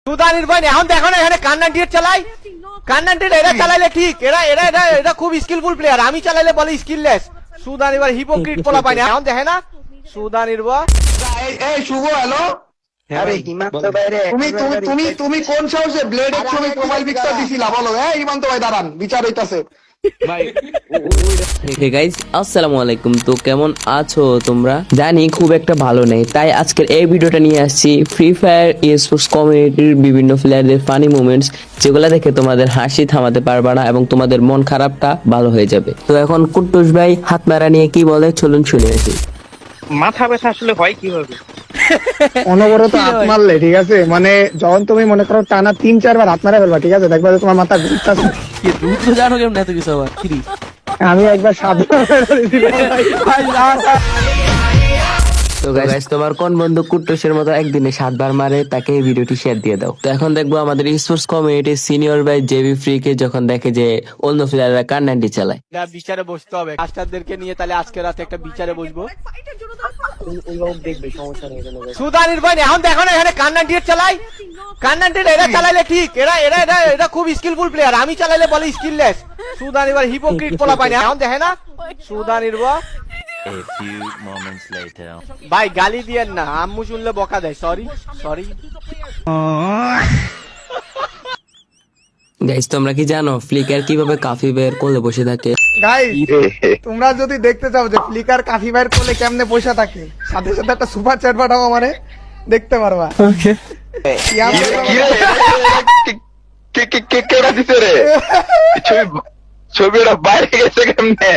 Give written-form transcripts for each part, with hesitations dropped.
সুদানির ভাই এখন দেখো না এখানে কান্নান্টির চালাই, কান্নান্টির এরা চালাইলে ঠিক, এরা খুব স্কিলফুল প্লেয়ার, আমি চালাইলে বলে স্কিললেস। সুদানির ভাই হিপোক্রিট পোলা পাই না এখন দেখে না সুদানির ভাই। এই শুভ হ্যালো, আরে হিমান্ত ভাই রে, তুমি কোন সাহসে ব্লেড এর ছবি প্রোফাইল পিকচার দিছিলা বলো? হ্যাঁ হিমান্ত ভাই দাঁড়ান, বিচার হইতাছে ভাই। হে গাইস, আসসালামু আলাইকুম। তো কেমন আছো তোমরা? জানি খুব একটা ভালো নেই, তাই আজকের এই ভিডিওটা নিয়ে আসছি ফ্রি ফায়ার স্পোর্টস কমিউনিটির বিভিন্ন প্লেয়ারদের ফানি মোমেন্টস, যেগুলো দেখে তোমাদের হাসি থামাতে পারবে না এবং তোমাদের মন খারাপটা ভালো হয়ে যাবে। তো এখন কুট্টুস ভাই হাত মারা নিয়ে কি বলে চলুন শুনে আসি। মাথা ব্যথা আসলে হয় কিভাবে? অনবরত হাত মারলে ঠিক আছে, মানে যখন তুমি মনে করো টানা 3-4 বার হাত মারা ফেলবা ঠিক আছে, দেখবা যে তোমার মাথা ঘুরতেছে। কি দ্রুত জানো কেমন এত কিছু আবার কি? আমি একবার সাবধান তো গাইস, তোমার কোন বন্ধু কুট্টুসের মতো একদিনে 7 বার মারে তাকে এই ভিডিওটি শেয়ার দিয়ে দাও। তো এখন দেখবো আমাদের স্পোর্টস কমিউনিটির সিনিয়র ভাই জেবি ফ্রিকে যখন দেখে যে অন্য প্লেয়াররা কান্নান্টি চালায়। বিচারে বসতে হবে মাস্টারদেরকে নিয়ে, তাহলে আজকে রাতে একটা বিচারে বসবো। সুদানির ভাই এখন দেখো না এখানে কান্নান্টির চালাই, কান্নান্টির এরা চালাইলে ঠিক, এরা খুব স্কিলফুল প্লেয়ার, আমি চালাইলে বলে স্কিললেস। সুদানির ভাই হিপোক্রিট পোলা পাই না এখন দেখে না সুদানির ভাই। A few moments later. ভাই গালি দিয়েন না, আম্মু শুনলে বকা দেয়, সরি সরি। গাইস, তোমরা কি জানো ফ্লিকার কিভাবে কাফি বের কোলে বসে থাকে? গাইস তোমরা যদি দেখতে চাও যে ফ্লিকার কাফি ভাইয়ের কোলে কেমনে পয়সা থাকে, সাথে সাথে একটা সুপার চ্যাট পাঠাও আমারে, দেখতে পারবা। কেডা দিছে রে ছবিটা বাইরে গেছে কেমনে?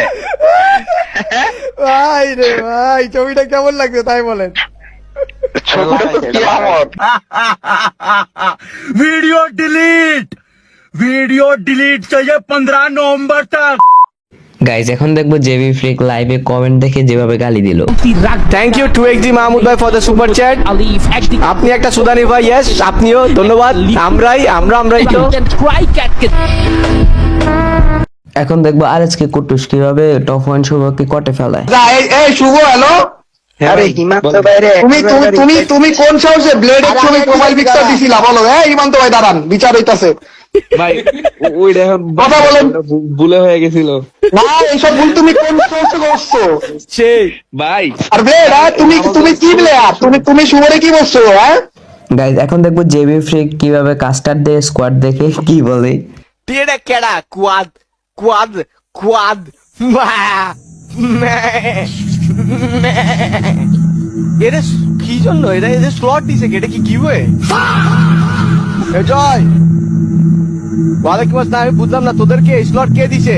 ভাই রে ভাই, ছবিটা কেমন লাগছে তাই বলেন। ছবিটা তো কি আমার वीडियो डिलीट चाहिए 15 नवंबर तक। গাইস, এখন দেখবো জেবি ফ্রিক লাইভে কমেন্ট দেখে যেভাবে গালি দিল। থ্যাংক ইউ টু এক্সি মাহমুদ ভাই ফর দ্য সুপার চ্যাট। আপনি একটা সুদানি ভাই, ইয়েস আপনিও ধন্যবাদ। আমরাই তো। এখন দেখবো আরএসকে কুট্টুস কিভাবে টপ 1 শুভকে কটে ফেলায়। এই শুভ হ্যালো, আরে হিমান্ত ভাই রে, তুমি কোন সাহসে ব্লেড এর ছবি প্রোফাইল পিকচার দিছিলা বলো? হ্যাঁ হিমান্ত ভাই দাঁড়ান, বিচার হইতাছে ভাই ওইটা এখন কথা বলেন। ভুলে হয়ে গেছিল না এইসব ভুল তুমি কোন সাহসে করছো? সেই ভাই। আর ব্লেড তুমি কি প্লেয়ার, তুমি শুভরে কি বলছো? হ্যাঁ গাইস, এখন দেখবো জেবি ফ্রিক কিভাবে কাস্টার দিয়ে স্কোয়াড দেখে কি বলে। টিএডা কেডা কোয়াদ কোয়াদ কোয়াদ এরে কি জন্য এদের স্লট দিছে, এটা কি গিভওয়ে? এ জয় ওয়ালাইকুম আসসালাম, আমি বুঝলাম না তোদেরকে স্লট কে দিছে?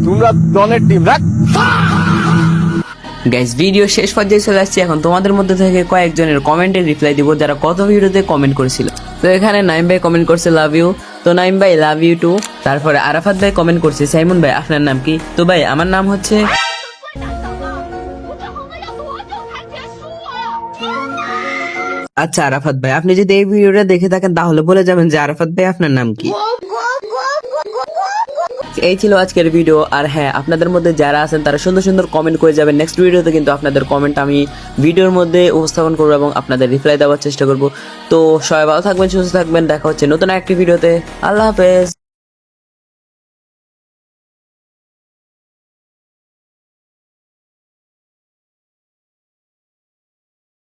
তোমরা দলের টিম রাখ। গাইস, ভিডিও শেষ পর্যায়ে চলে আসছে। এখন তোমাদের মধ্যে থেকে কয়েকজনের কমেন্টের রিপ্লাই দিব যারা কত ভিডিওতে কমেন্ট করেছিল। তো এখানে নাইম ভাই কমেন্ট করছে লাভ ইউ, তো নাইম ভাই লাভ ইউ টু। তারপরে আরাফাত ভাই কমেন্ট করছে সাইমন ভাই আপনার নাম কি? তো ভাই আমার নাম হচ্ছে। আচ্ছা আরাফাত ভাই, আপনি যদি এই ভিডিওটা দেখে থাকেন তাহলে বলে যাবেন যে আরাফাত ভাই আপনার নাম কি। এই ছিল আজকের ভিডিও। আর হ্যাঁ, আপনাদের মধ্যে যারা আছেন তারা সুন্দর সুন্দর কমেন্ট করে যাবেন। নেক্সট ভিডিওতে কিন্তু আপনাদের কমেন্ট আমি ভিডিওর মধ্যে উপস্থাপন করবো এবং আপনাদের রিপ্লাই দেওয়ার চেষ্টা করব। তো সবাই ভালো থাকবেন, সুস্থ থাকবেন, দেখা হচ্ছে নতুন একটি ভিডিওতে। আল্লাহ হাফেজ।